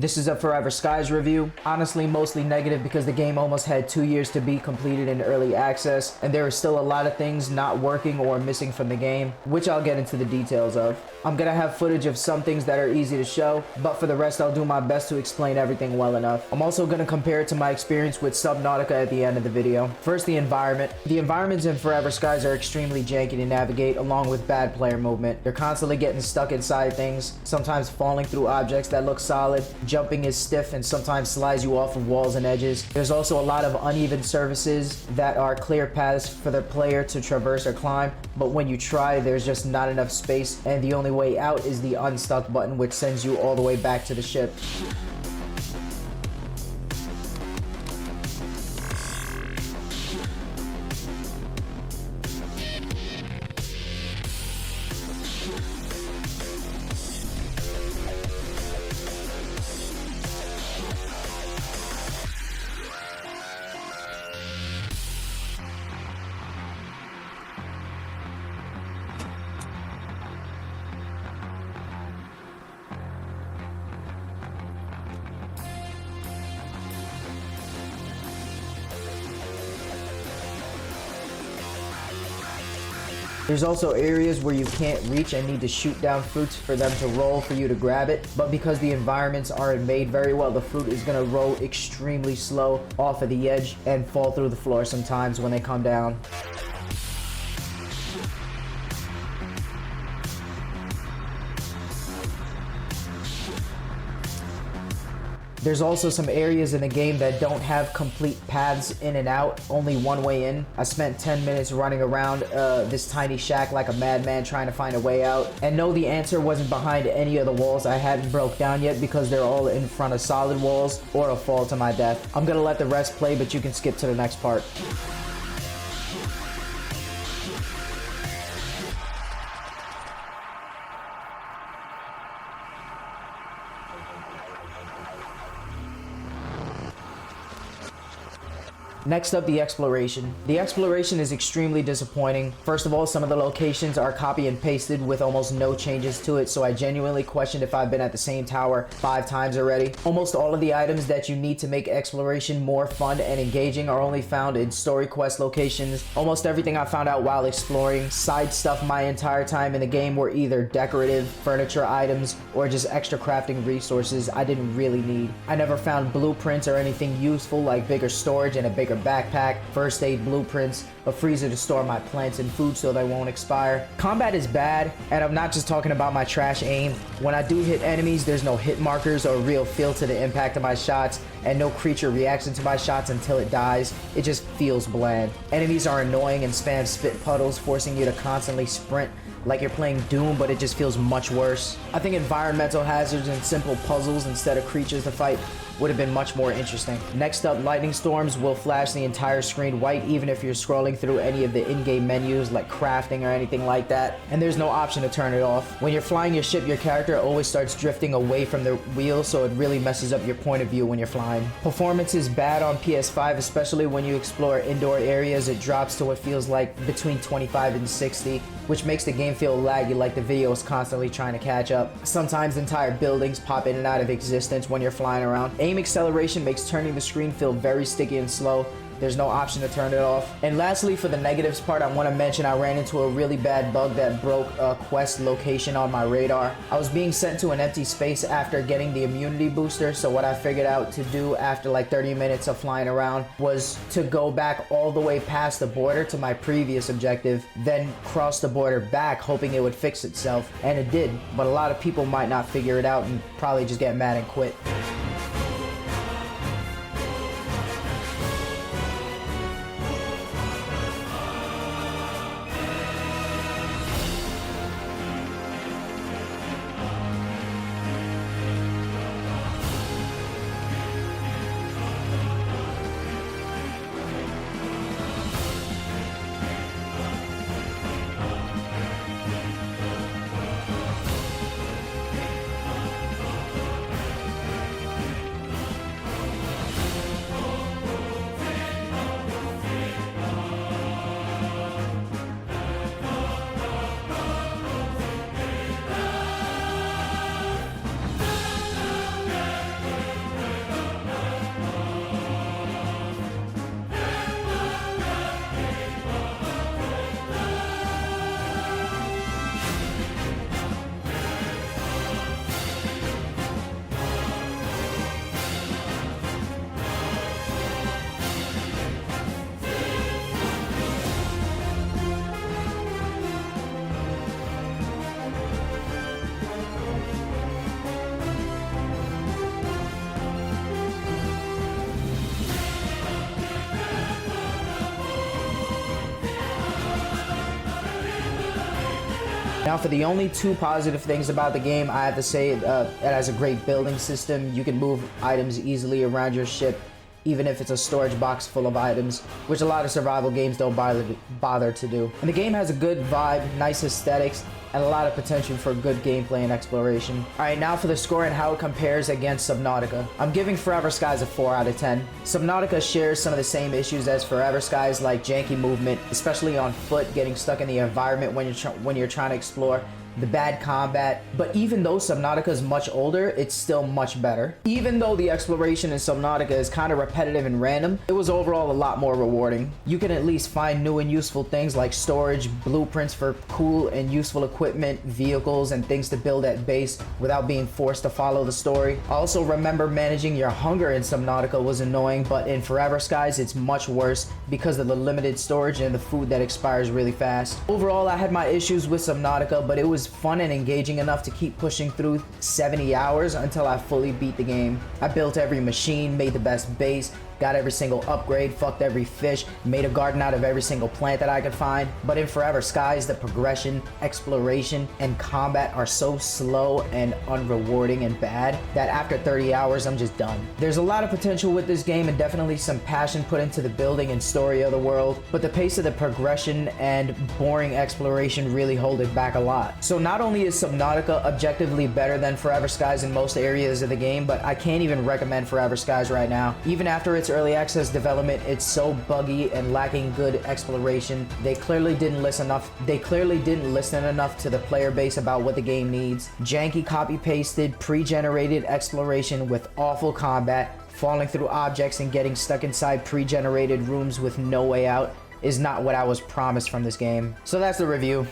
This is a Forever Skies review. Honestly, mostly negative because the game almost had 2 years to be completed in early access, and there are still a lot of things not working or missing from the game, which I'll get into the details of. I'm gonna have footage of some things that are easy to show, but for the rest I'll do my best to explain everything well enough. I'm also gonna compare it to my experience with Subnautica at the end of the video. First, the environment. The environments in Forever Skies are extremely janky to navigate, along with bad player movement. You're constantly getting stuck inside things, sometimes falling through objects that look solid. Jumping is stiff and sometimes slides you off of walls and edges. There's also a lot of uneven surfaces that are clear paths for the player to traverse or climb, but when you try, there's just not enough space, and the only way out is the unstuck button, which sends you all the way back to the ship. There's also areas where you can't reach and need to shoot down fruits for them to roll for you to grab it, but because the environments aren't made very well, the fruit is gonna roll extremely slow off of the edge and fall through the floor sometimes when they come down. There's also some areas in the game that don't have complete paths in and out, only one way in. I spent 10 minutes running around this tiny shack like a madman trying to find a way out. And no, the answer wasn't behind any of the walls I hadn't broke down yet because they're all in front of solid walls or a fall to my death. I'm gonna let the rest play, but you can skip to the next part. Next up, the exploration. The exploration is extremely disappointing. First of all, some of the locations are copy and pasted with almost no changes to it, so I genuinely questioned if I've been at the same tower 5 times already. Almost all of the items that you need to make exploration more fun and engaging are only found in story quest locations. Almost everything I found out while exploring side stuff my entire time in the game were either decorative furniture items or just extra crafting resources I didn't really need. I never found blueprints or anything useful like bigger storage and a bigger backpack, first aid blueprints, a freezer to store my plants and food so they won't expire. Combat is bad, and I'm not just talking about my trash aim. When I do hit enemies, there's no hit markers or real feel to the impact of my shots, and no creature reaction to my shots until it dies. It just feels bland. Enemies are annoying and spam spit puddles, forcing you to constantly sprint like you're playing Doom, but it just feels much worse. I think environmental hazards and simple puzzles instead of creatures to fight would have been much more interesting. Next up, lightning storms will flash the entire screen white even if you're scrolling through any of the in-game menus like crafting or anything like that, and there's no option to turn it off. When you're flying your ship, your character always starts drifting away from the wheel, so it really messes up your point of view when you're flying. Performance is bad on PS5, especially when you explore indoor areas. It drops to what feels like between 25 and 60, which makes the game feel laggy, like the video is constantly trying to catch up. Sometimes entire buildings pop in and out of existence when you're flying around. Aim acceleration makes turning the screen feel very sticky and slow. There's no option to turn it off. And lastly, for the negatives part, I want to mention I ran into a really bad bug that broke a quest location on my radar. I was being sent to an empty space after getting the immunity booster, so what I figured out to do after like 30 minutes of flying around was to go back all the way past the border to my previous objective, then cross the border back, hoping it would fix itself. And it did, but a lot of people might not figure it out and probably just get mad and quit. Now, for the only two positive things about the game, I have to say it has a great building system. You can move items easily around your ship, even if it's a storage box full of items, which a lot of survival games don't bother to do. And the game has a good vibe, nice aesthetics, and a lot of potential for good gameplay and exploration. Alright, now for the score and how it compares against Subnautica. I'm giving Forever Skies a 4 out of 10. Subnautica shares some of the same issues as Forever Skies, like janky movement, especially on foot, getting stuck in the environment when you're trying to explore, the bad combat. But even though Subnautica is much older, it's still much better. Even though the exploration in Subnautica is kind of repetitive and random, it was overall a lot more rewarding. You can at least find new and useful things like storage, blueprints for cool and useful equipment, vehicles, and things to build at base without being forced to follow the story. I also remember managing your hunger in Subnautica was annoying, but in Forever Skies it's much worse because of the limited storage and the food that expires really fast. Overall, I had my issues with Subnautica, but it was fun and engaging enough to keep pushing through 70 hours until I fully beat the game. I built every machine, made the best base, got every single upgrade, fucked every fish, made a garden out of every single plant that I could find. But in Forever Skies, the progression, exploration, and combat are so slow and unrewarding and bad that after 30 hours, I'm just done. There's a lot of potential with this game and definitely some passion put into the building and story of the world, but the pace of the progression and boring exploration really hold it back a lot. So not only is Subnautica objectively better than Forever Skies in most areas of the game, but I can't even recommend Forever Skies right now. Even after its early access development, it's so buggy and lacking good exploration. They clearly didn't listen enough to the player base about what the game needs. Janky copy-pasted, pre-generated exploration with awful combat, falling through objects and getting stuck inside pre-generated rooms with no way out is not what I was promised from this game. So that's the review.